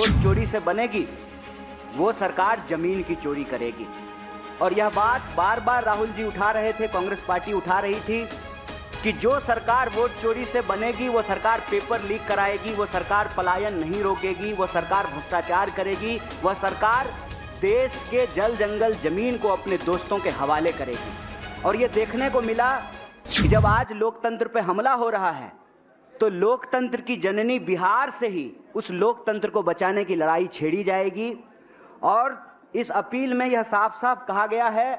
Vote चोरी से बनेगी वो सरकार जमीन की चोरी करेगी। और यह बात बार बार राहुल जी उठा रहे थे, कांग्रेस पार्टी उठा रही थी कि जो सरकार वोट चोरी से बनेगी वो सरकार पेपर लीक कराएगी, वो सरकार पलायन नहीं रोकेगी, वो सरकार भ्रष्टाचार करेगी, वह सरकार देश के जल जंगल जमीन को अपने दोस्तों के हवाले करेगी। और ये देखने को मिला कि जब आज लोकतंत्र पे हमला हो रहा है तो लोकतंत्र की जननी बिहार से ही उस लोकतंत्र को बचाने की लड़ाई छेड़ी जाएगी। और इस अपील में यह साफ साफ कहा गया है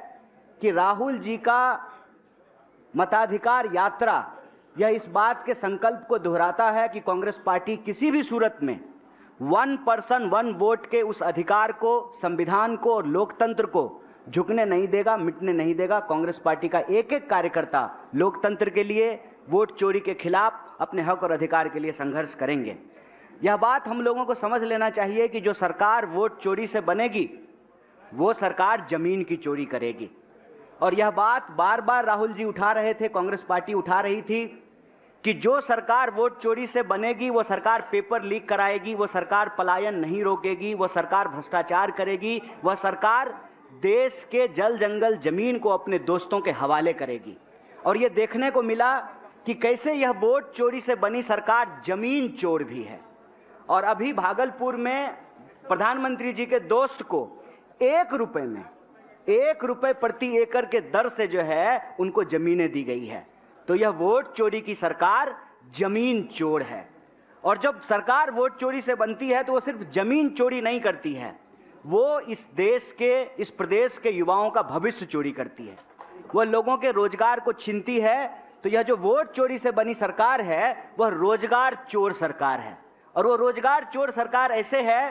कि राहुल जी का मताधिकार यात्रा यह इस बात के संकल्प को दोहराता है कि कांग्रेस पार्टी किसी भी सूरत में 1 पर्सन 1 वोट के उस अधिकार को, संविधान को और लोकतंत्र को झुकने नहीं देगा, मिटने नहीं देगा। कांग्रेस पार्टी का एक एक कार्यकर्ता लोकतंत्र के लिए, वोट चोरी के खिलाफ, अपने हक और अधिकार के लिए संघर्ष करेंगे। यह बात हम लोगों को समझ लेना चाहिए कि जो सरकार वोट चोरी से बनेगी वो सरकार जमीन की चोरी करेगी। और यह बात बार बार राहुल जी उठा रहे थे, कांग्रेस पार्टी उठा रही थी कि जो सरकार वोट चोरी से बनेगी वो सरकार पेपर लीक कराएगी, वो सरकार पलायन नहीं रोकेगी, वो सरकार भ्रष्टाचार करेगी, वह सरकार देश के जल जंगल जमीन को अपने दोस्तों के हवाले करेगी। और ये देखने को मिला कि कैसे यह वोट चोरी से बनी सरकार जमीन चोर भी है। और अभी भागलपुर में प्रधानमंत्री जी के दोस्त को 1 रुपए में 1 रुपए प्रति एकड़ के दर से जो है उनको जमीनें दी गई है। तो यह वोट चोरी की सरकार जमीन चोर है। और जब सरकार वोट चोरी से बनती है तो वो सिर्फ जमीन चोरी नहीं करती है, वो इस देश के, इस प्रदेश के युवाओं का भविष्य चोरी करती है, वह लोगों के रोजगार को छीनती है। तो यह जो वोट चोरी से बनी सरकार है वह रोजगार चोर सरकार है। और वो रोजगार चोर सरकार ऐसे है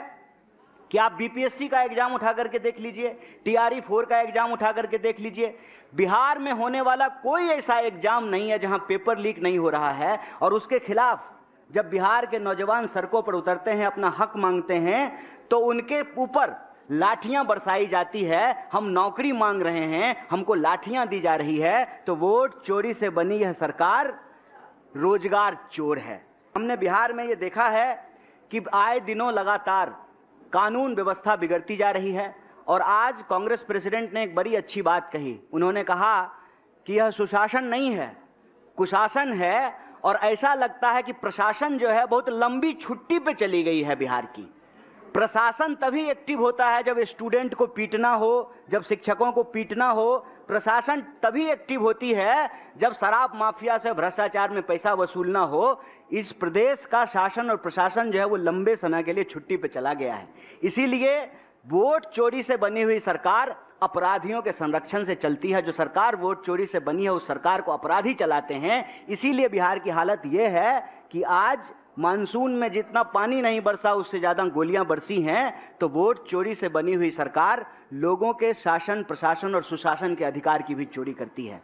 कि आप बीपीएससी का एग्जाम उठा करके देख लीजिए, टीआरई 4 का एग्जाम उठा करके देख लीजिए, बिहार में होने वाला कोई ऐसा एग्जाम नहीं है जहां पेपर लीक नहीं हो रहा है। और उसके खिलाफ जब बिहार के नौजवान सड़कों पर उतरते हैं, अपना हक मांगते हैं, तो उनके ऊपर लाठियां बरसाई जाती है। हम नौकरी मांग रहे हैं, हमको लाठियां दी जा रही है। तो वोट चोरी से बनी यह सरकार रोजगार चोर है। हमने बिहार में यह देखा है कि आए दिनों लगातार कानून व्यवस्था बिगड़ती जा रही है। और आज कांग्रेस प्रेसिडेंट ने एक बड़ी अच्छी बात कही। उन्होंने कहा कि यह सुशासन नहीं है, कुशासन है। और ऐसा लगता है कि प्रशासन जो है बहुत लंबी छुट्टी पे चली गई है बिहार की। प्रशासन तभी एक्टिव होता है जब स्टूडेंट को पीटना हो, जब शिक्षकों को पीटना हो। प्रशासन तभी एक्टिव होती है जब शराब माफिया से, भ्रष्टाचार में पैसा वसूलना हो। इस प्रदेश का शासन और प्रशासन जो है वो लंबे समय के लिए छुट्टी पे चला गया है। इसीलिए वोट चोरी से बनी हुई सरकार अपराधियों के संरक्षण से चलती है। जो सरकार वोट चोरी से बनी है उस सरकार को अपराधी चलाते हैं। इसीलिए बिहार की हालत यह है कि आज मानसून में जितना पानी नहीं बरसा उससे ज्यादा गोलियां बरसी हैं। तो वोट चोरी से बनी हुई सरकार लोगों के शासन, प्रशासन और सुशासन के अधिकार की भी चोरी करती है।